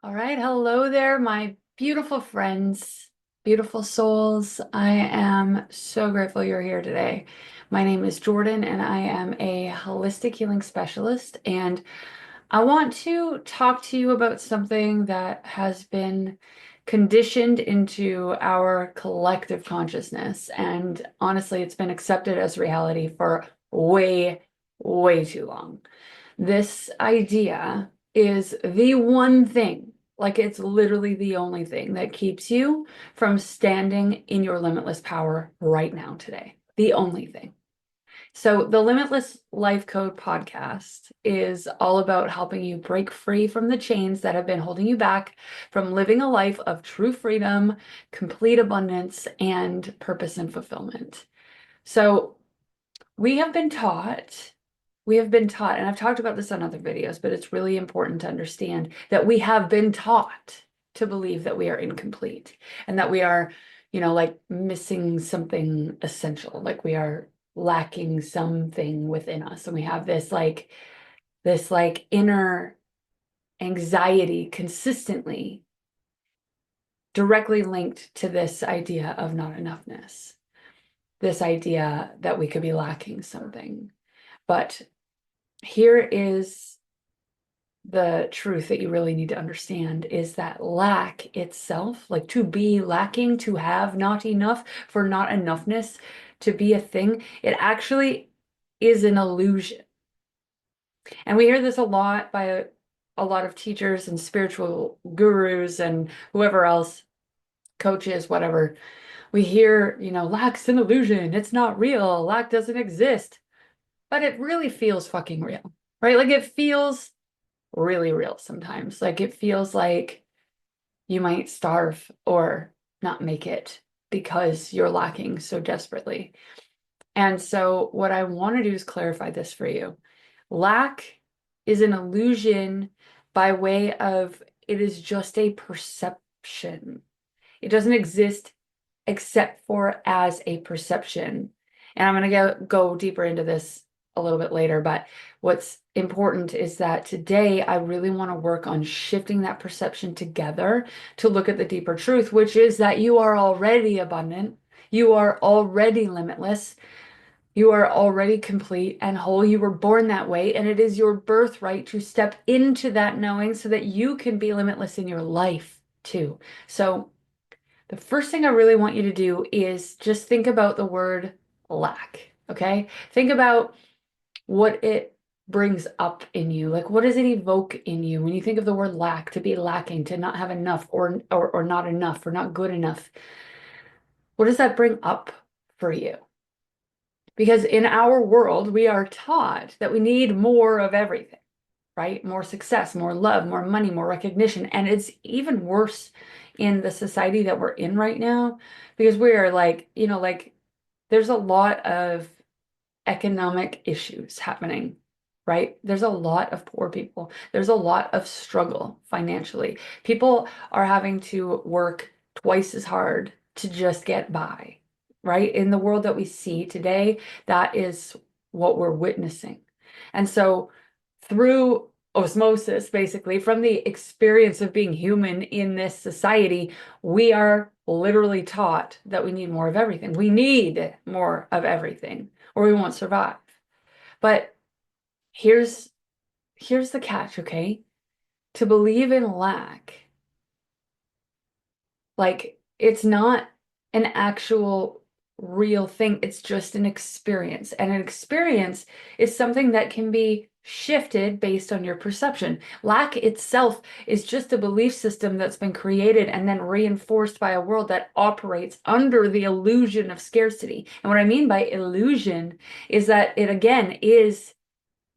All right. Hello there, my beautiful friends, beautiful souls. I am so grateful you're here today. My name is Jordyn, and I am a holistic healing specialist. And I want to talk to you about something that has been conditioned into our collective consciousness. And honestly, it's been accepted as reality for way, way too long. This idea is the one thing, like it's literally the only thing that keeps you from standing in your limitless power right now today. The only thing. So, the Limitless Life Code podcast is all about helping you break free from the chains that have been holding you back from living a life of true freedom, complete abundance, and purpose and fulfillment. So, we have been taught and I've talked about this on other videos, but it's really important to understand that we have been taught to believe that we are incomplete and that we are, like missing something essential, like we are lacking something within us. And we have this inner anxiety consistently directly linked to this idea of not enoughness, this idea that we could be lacking something. But here is the truth that you really need to understand is that lack itself, like to be lacking, to have not enough, for not enoughness to be a thing, it actually is an illusion. And we hear this a lot by a lot of teachers and spiritual gurus and whoever else, coaches, whatever. We hear, lack's an illusion. It's not real. Lack doesn't exist. But it really feels fucking real, right? Like it feels really real sometimes. Like it feels like you might starve or not make it because you're lacking so desperately. And so, what I want to do is clarify this for you. Lack is an illusion by way of it is just a perception. It doesn't exist except for as a perception. And I'm going to go deeper into this a little bit later, but what's important is that today I really want to work on shifting that perception together to look at the deeper truth, which is that you are already abundant, you are already limitless, you are already complete and whole. You were born that way, and it is your birthright to step into that knowing so that you can be limitless in your life too. So the first thing I really want you to do is just think about the word lack, okay? Think about what it brings up in you. Like, what does it evoke in you when you think of the word lack, to be lacking, to not have enough or not enough or not good enough? What does that bring up for you? Because in our world, we are taught that we need more of everything, right? More success, more love, more money, more recognition. And it's even worse in the society that we're in right now because we are like there's a lot of economic issues happening, right? There's a lot of poor people. There's a lot of struggle financially. People are having to work twice as hard to just get by, right? In the world that we see today, that is what we're witnessing. And so through osmosis, basically, from the experience of being human in this society, we are literally taught that we need more of everything. We need more of everything, or we won't survive. But here's the catch, okay? To believe in lack, like it's not an actual real thing. It's just an experience. And an experience is something that can be shifted based on your perception. Lack itself is just a belief system that's been created and then reinforced by a world that operates under the illusion of scarcity. And what I mean by illusion is that it again is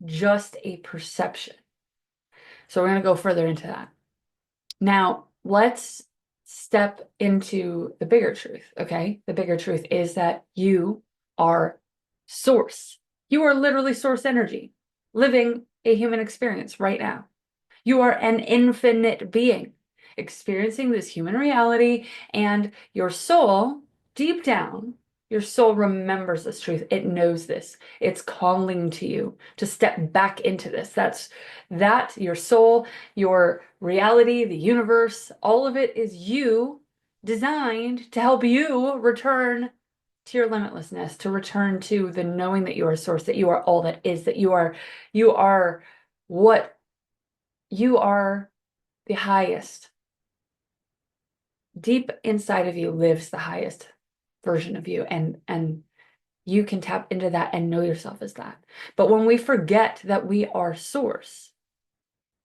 just a perception. So we're going to go further into that. Now, let's step into the bigger truth, okay? The bigger truth is that you are source. You are literally source energy, living a human experience right now. You are an infinite being experiencing this human reality, and your soul, deep down, Your soul remembers this truth. It knows this. It's calling to you to step back into this. That your soul, your reality, the universe, all of it is you designed to help you return to your limitlessness, to return to the knowing that you are source, that you are all that is, that you are what you are, the highest. Deep inside of you lives the highest version of you, and you can tap into that and know yourself as that. But when we forget that we are source,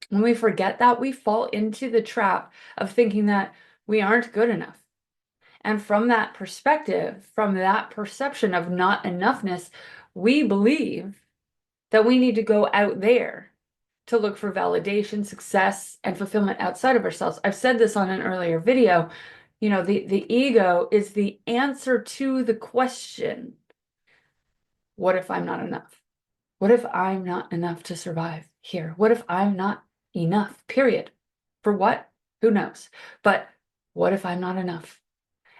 when we forget that, we fall into the trap of thinking that we aren't good enough. And from that perspective, from that perception of not enoughness, we believe that we need to go out there to look for validation, success, and fulfillment outside of ourselves. I've said this on an earlier video. You know, the ego is the answer to the question, what if I'm not enough? What if I'm not enough to survive here? What if I'm not enough, period? For what? Who knows? But what if I'm not enough?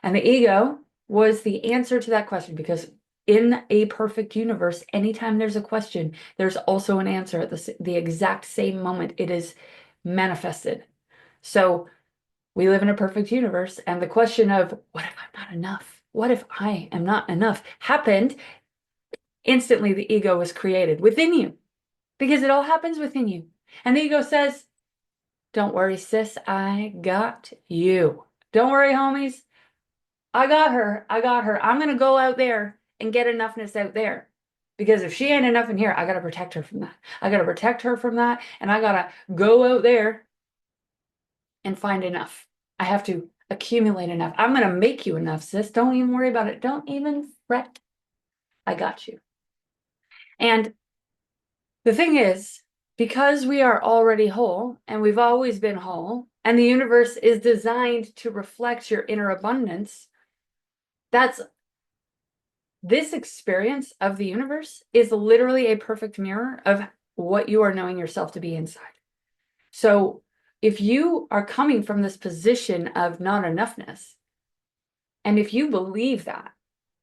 And the ego was the answer to that question, because in a perfect universe, anytime there's a question, there's also an answer at the exact same moment it is manifested. So we live in a perfect universe, and the question of what if I'm not enough? What if I am not enough happened. Instantly, the ego was created within you, because it all happens within you. And the ego says, don't worry, sis, I got you. Don't worry, homies. I got her. I got her. I'm going to go out there and get enoughness out there. Because if she ain't enough in here, I got to protect her from that. I got to protect her from that. And I got to go out there and find enough. I have to accumulate enough. I'm going to make you enough, sis. Don't even worry about it. Don't even fret. I got you. And the thing is, because we are already whole and we've always been whole, and the universe is designed to reflect your inner abundance, this experience of the universe is literally a perfect mirror of what you are knowing yourself to be inside. So if you are coming from this position of not enoughness, and if you believe that,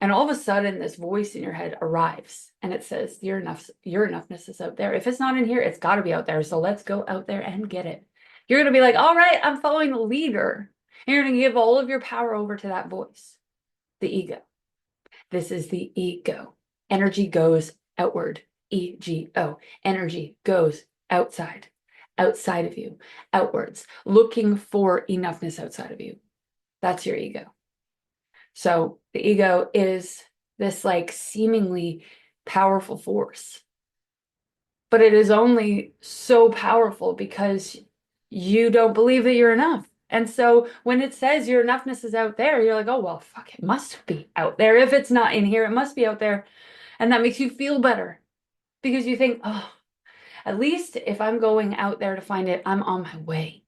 and all of a sudden this voice in your head arrives and it says, your enoughness is out there. If it's not in here, it's got to be out there. So let's go out there and get it. You're going to be like, all right, I'm following the leader. And you're going to give all of your power over to that voice, the ego. This is the ego. Energy goes outward. EGO. Energy goes outside of you, outwards, looking for enoughness outside of you. That's your ego. So the ego is this like seemingly powerful force, but it is only so powerful because you don't believe that you're enough. And so when it says your enoughness is out there, you're like, oh, well, fuck, it must be out there. If it's not in here, it must be out there. And that makes you feel better because you think, oh, at least if I'm going out there to find it, I'm on my way.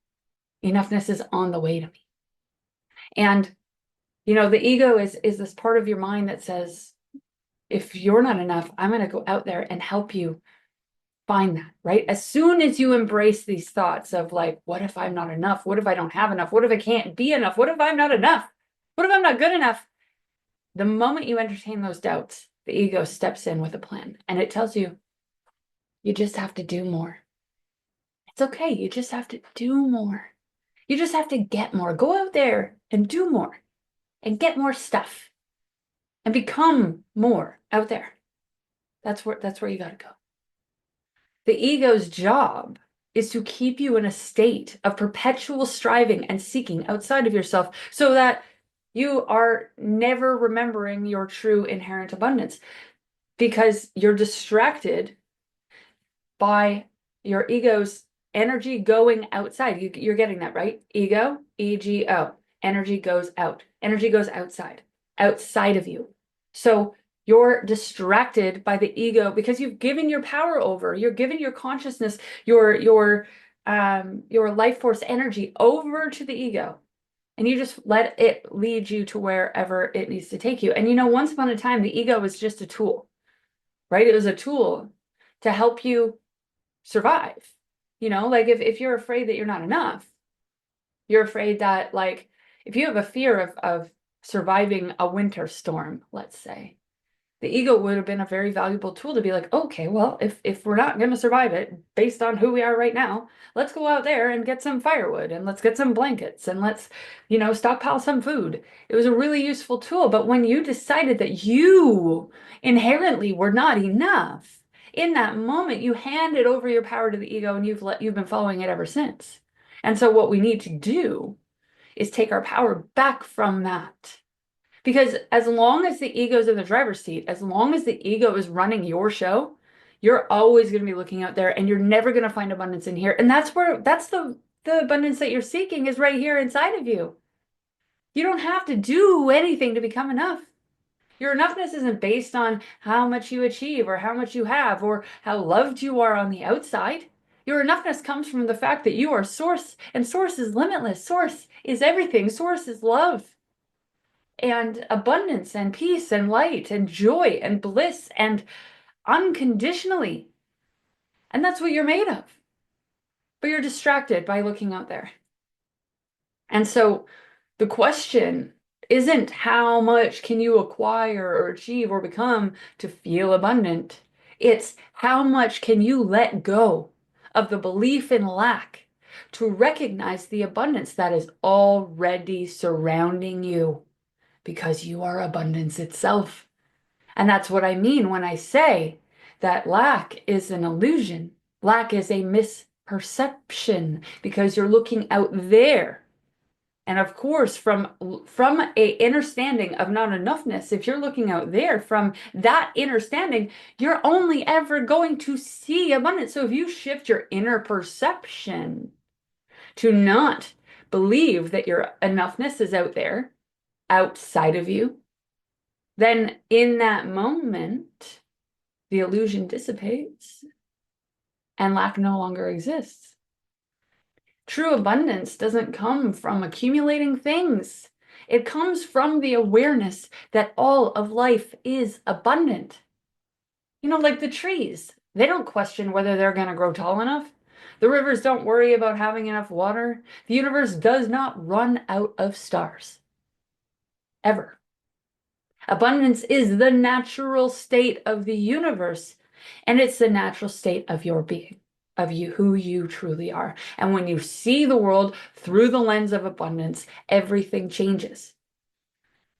Enoughness is on the way to me. And you know, the ego is this part of your mind that says, if you're not enough, I'm going to go out there and help you find that, right? As soon as you embrace these thoughts of like, what if I'm not enough? What if I don't have enough? What if I can't be enough? What if I'm not enough? What if I'm not good enough? The moment you entertain those doubts, the ego steps in with a plan and it tells you, you just have to do more. It's okay. You just have to do more. You just have to get more. Go out there and do more. And get more stuff and become more out there. That's where you got to go. The ego's job is to keep you in a state of perpetual striving and seeking outside of yourself so that you are never remembering your true inherent abundance because you're distracted by your ego's energy going outside. You're getting that, right? Ego, EGO. Energy goes out. Energy goes outside of you. So you're distracted by the ego because you've given your power over. You're giving your consciousness, your life force energy over to the ego. And you just let it lead you to wherever it needs to take you. And you know, once upon a time, the ego was just a tool, right? It was a tool to help you survive. You know, like if you're afraid that you're not enough, you're afraid that like, if you have a fear of surviving a winter storm, let's say. The ego would have been a very valuable tool to be like, okay, well, if we're not going to survive it based on who we are right now, let's go out there and get some firewood and let's get some blankets and let's, stockpile some food. It was a really useful tool. But when you decided that you inherently were not enough, in that moment, you handed over your power to the ego and you've been following it ever since. And so what we need to do is take our power back from that. Because as long as the ego's in the driver's seat, as long as the ego is running your show, you're always going to be looking out there and you're never going to find abundance in here. And that's the abundance that you're seeking is right here inside of you. You don't have to do anything to become enough. Your enoughness isn't based on how much you achieve or how much you have or how loved you are on the outside. Your enoughness comes from the fact that you are source, and source is limitless. Source is everything. Source is love and abundance and peace and light and joy and bliss and unconditionally. And that's what you're made of. But you're distracted by looking out there. And so the question isn't how much can you acquire or achieve or become to feel abundant. It's how much can you let go of the belief in lack to recognize the abundance that is already surrounding you, because you are abundance itself. And that's what I mean when I say that lack is an illusion. Lack is a misperception because you're looking out there. And of course, from a understanding of not enoughness, if you're looking out there from that understanding, you're only ever going to see abundance. So if you shift your inner perception to not believe that your enoughness is out there, outside of you, then in that moment, the illusion dissipates and lack no longer exists. True abundance doesn't come from accumulating things. It comes from the awareness that all of life is abundant. Like the trees, they don't question whether they're going to grow tall enough. The rivers don't worry about having enough water. The universe does not run out of stars. Ever. Abundance is the natural state of the universe, and it's the natural state of your being, of you, who you truly are. And when you see the world through the lens of abundance, everything changes.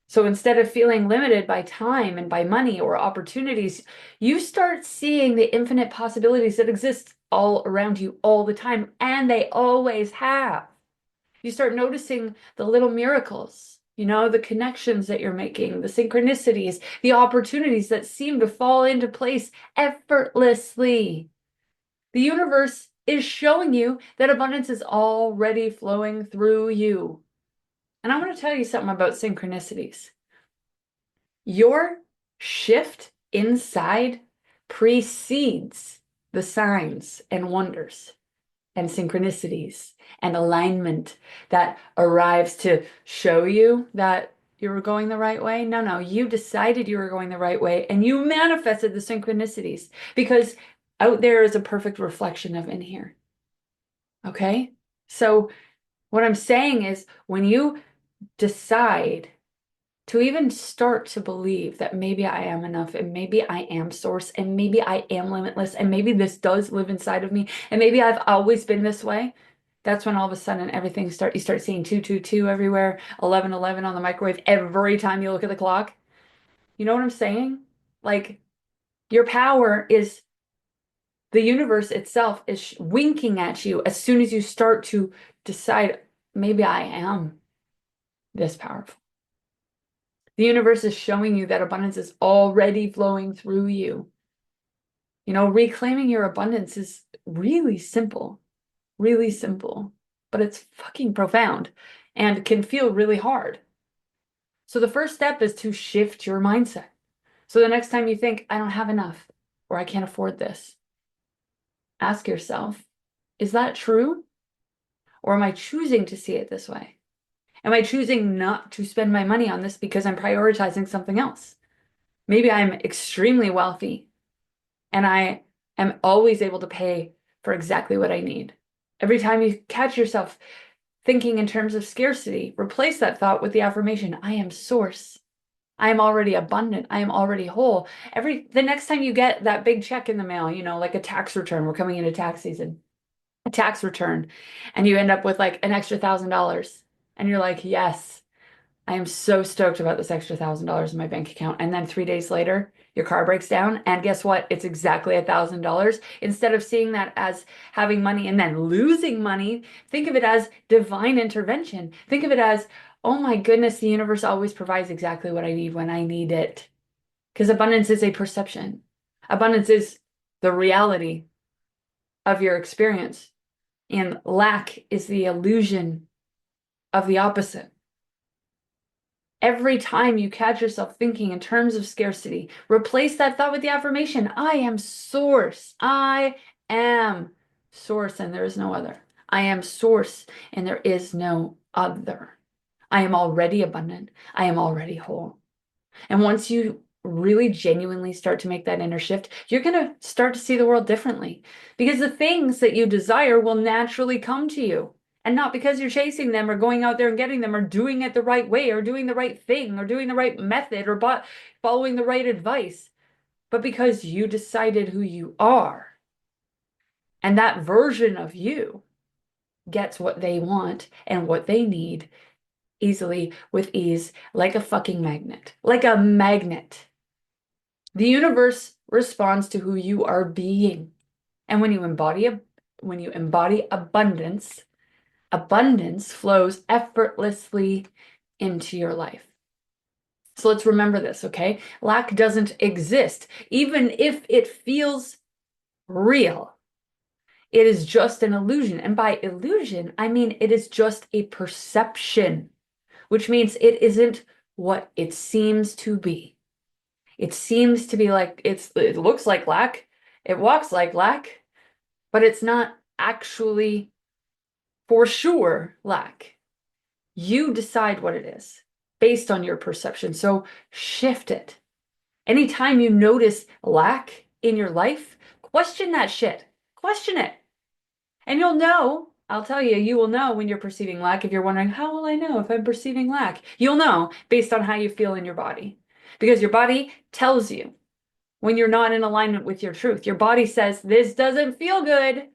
So instead of feeling limited by time and by money or opportunities, you start seeing the infinite possibilities that exist all around you all the time, and they always have. You start noticing the little miracles, the connections that you're making, the synchronicities, the opportunities that seem to fall into place effortlessly. The universe is showing you that abundance is already flowing through you. And I want to tell you something about synchronicities. Your shift inside precedes the signs and wonders and synchronicities and alignment that arrives to show you that you were going the right way. No, you decided you were going the right way and you manifested the synchronicities because out there is a perfect reflection of in here. Okay? So what I'm saying is when you decide to even start to believe that maybe I am enough and maybe I am source and maybe I am limitless and maybe this does live inside of me and maybe I've always been this way, that's when all of a sudden you start seeing 222 everywhere, 1111 on the microwave every time you look at the clock. You know what I'm saying? Like your power is the universe itself is winking at you as soon as you start to decide maybe I am this powerful. The universe is showing you that abundance is already flowing through you. Reclaiming your abundance is really simple, but it's fucking profound and can feel really hard. So the first step is to shift your mindset. So the next time you think, I don't have enough or I can't afford this, ask yourself, is that true? Or am I choosing to see it this way? Am I choosing not to spend my money on this because I'm prioritizing something else? Maybe I'm extremely wealthy and I am always able to pay for exactly what I need. Every time you catch yourself thinking in terms of scarcity. Replace that thought with the affirmation, I am source. I am already abundant. I am already whole. The next time you get that big check in the mail, like a tax return, we're coming into tax season, a tax return, and you end up with like an extra $1,000, and you're like, yes, I am so stoked about this extra $1,000 in my bank account. And then 3 days later, your car breaks down, and guess what? It's exactly $1,000. Instead of seeing that as having money and then losing money, think of it as divine intervention. Think of it as, oh my goodness, the universe always provides exactly what I need when I need it. Because abundance is a perception. Abundance is the reality of your experience, and lack is the illusion of the opposite. Every time you catch yourself thinking in terms of scarcity, replace that thought with the affirmation, I am source. I am source and there is no other. I am source and there is no other. I am already abundant. I am already whole. And once you really genuinely start to make that inner shift, you're going to start to see the world differently, because the things that you desire will naturally come to you. And not because you're chasing them or going out there and getting them or doing it the right way or doing the right thing or doing the right method or following the right advice, but because you decided who you are. And that version of you gets what they want and what they need easily, with ease, like a fucking magnet. Like a magnet. The universe responds to who you are being. And when you embody abundance, abundance flows effortlessly into your life. So let's remember this, okay? Lack doesn't exist, even if it feels real. It is just an illusion. And by illusion, I mean it is just a perception, which means it isn't what it seems to be. It seems to be like it looks like lack, it walks like lack, but it's not actually for sure lack. You decide what it is based on your perception. So shift it. Anytime you notice lack in your life, question that shit. Question it. And you'll know, I'll tell you, you will know when you're perceiving lack. If you're wondering, how will I know if I'm perceiving lack? You'll know based on how you feel in your body. Because your body tells you when you're not in alignment with your truth. Your body says, this doesn't feel good,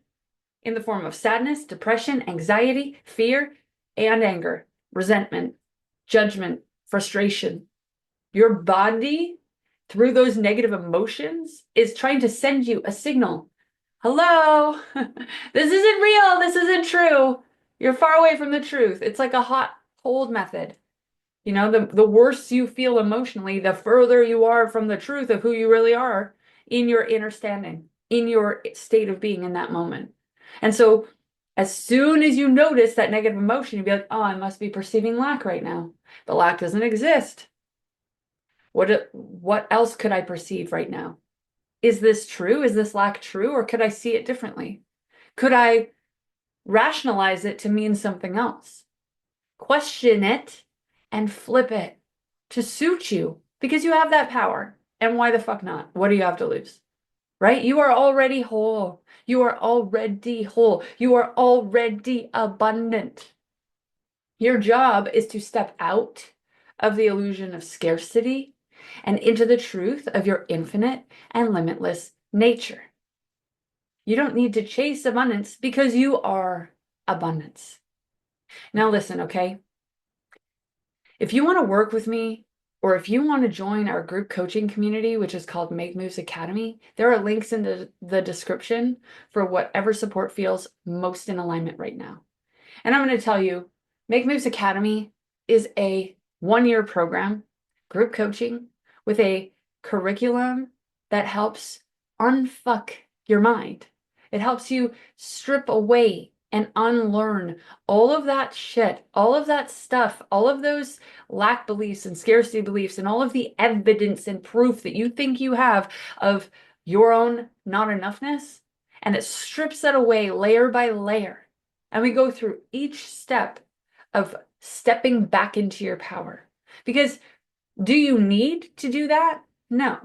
in the form of sadness, depression, anxiety, fear, and anger, resentment, judgment, frustration. Your body, through those negative emotions, is trying to send you a signal. Hello, this isn't real. This isn't true. You're far away from the truth. It's like a hot, cold method. The worse you feel emotionally, the further you are from the truth of who you really are in your inner standing, in your state of being in that moment. And so as soon as you notice that negative emotion, you'd be like, oh, I must be perceiving lack right now. But lack doesn't exist. What else could I perceive right now? Is this true? Is this lack true? Or could I see it differently? Could I rationalize it to mean something else? Question it and flip it to suit you, because you have that power. And why the fuck not? What do you have to lose? Right? You are already whole. You are already whole. You are already abundant. Your job is to step out of the illusion of scarcity and into the truth of your infinite and limitless nature. You don't need to chase abundance because you are abundance. Now listen, okay? If you want to work with me, or if you want to join our group coaching community, which is called Make Moves Academy, there are links in the description for whatever support feels most in alignment right now. And I'm going to tell you, Make Moves Academy is a 1-year program, group coaching, with a curriculum that helps unfuck your mind. It helps you strip away and unlearn all of that shit, all of that stuff, all of those lack beliefs and scarcity beliefs, and all of the evidence and proof that you think you have of your own not enoughness. And it strips that away layer by layer. And we go through each step of stepping back into your power. Because do you need to do that? No,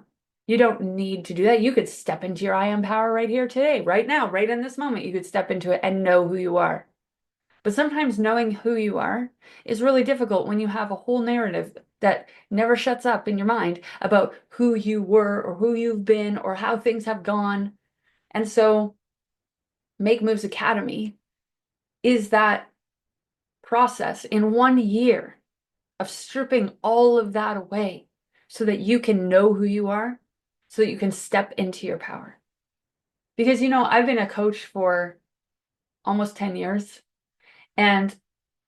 you don't need to do that. You could step into your I am power right here today, right now, right in this moment. You could step into it and know who you are. But sometimes knowing who you are is really difficult when you have a whole narrative that never shuts up in your mind about who you were or who you've been or how things have gone. And so Make Moves Academy is that process in 1 year of stripping all of that away so that you can know who you are, so that you can step into your power. Because, I've been a coach for almost 10 years, and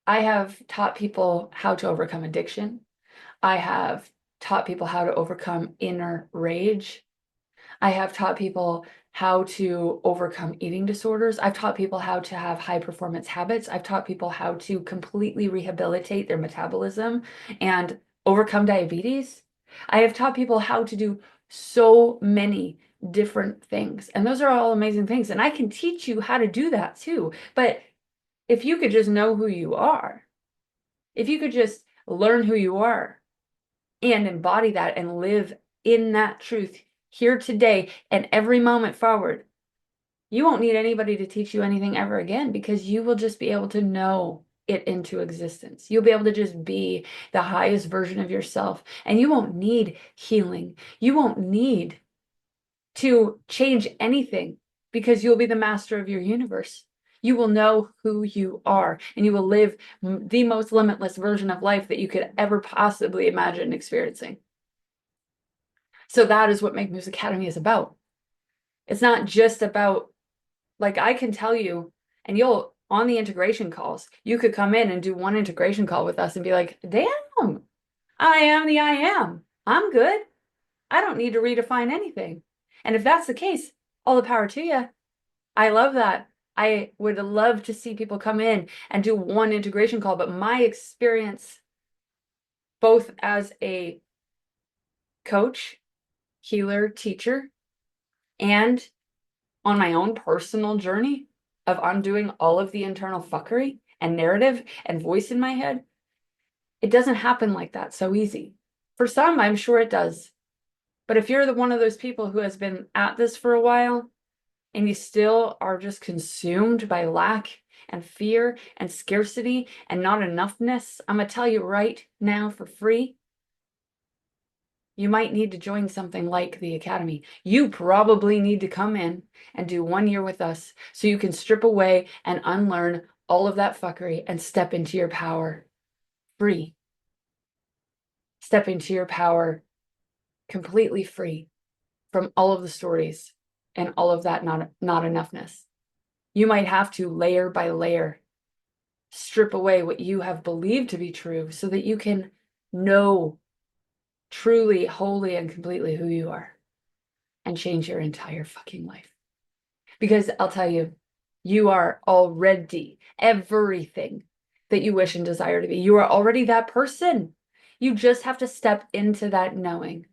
I have taught people how to overcome addiction. I have taught people how to overcome inner rage. I have taught people how to overcome eating disorders. I've taught people how to have high performance habits. I've taught people how to completely rehabilitate their metabolism and overcome diabetes. I have taught people how to do so many different things. And those are all amazing things. And I can teach you how to do that too. But if you could just know who you are, if you could just learn who you are and embody that and live in that truth here today and every moment forward, you won't need anybody to teach you anything ever again, because you will just be able to know it into existence. You'll be able to just be the highest version of yourself, and you won't need healing. You won't need to change anything, because you'll be the master of your universe. You will know who you are, and you will live the most limitless version of life that you could ever possibly imagine experiencing. So that is what Make Moves Academy is about. It's not just about, like, I can tell you, and you'll, on the integration calls, you could come in and do one integration call with us and be like, damn, I am the I am. I'm good. I don't need to redefine anything. And if that's the case, all the power to you. I love that. I would love to see people come in and do one integration call, but my experience, both as a coach, healer, teacher, and on my own personal journey of undoing all of the internal fuckery and narrative and voice in my head, it doesn't happen like that so easy. For some, I'm sure it does. But if you're one of those people who has been at this for a while and you still are just consumed by lack and fear and scarcity and not enoughness, I'm going to tell you right now for free, you might need to join something like the Academy. You probably need to come in and do 1 year with us so you can strip away and unlearn all of that fuckery and step into your power free. Step into your power completely free from all of the stories and all of that not enoughness. You might have to, layer by layer, strip away what you have believed to be true so that you can know truly, wholly, and completely who you are and change your entire fucking life. Because I'll tell you, you are already everything that you wish and desire to be. You are already that person. You just have to step into that knowing.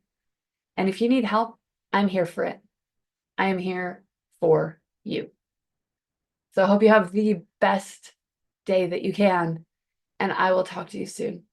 And if you need help, I'm here for it. I am here for you. So I hope you have the best day that you can, and I will talk to you soon.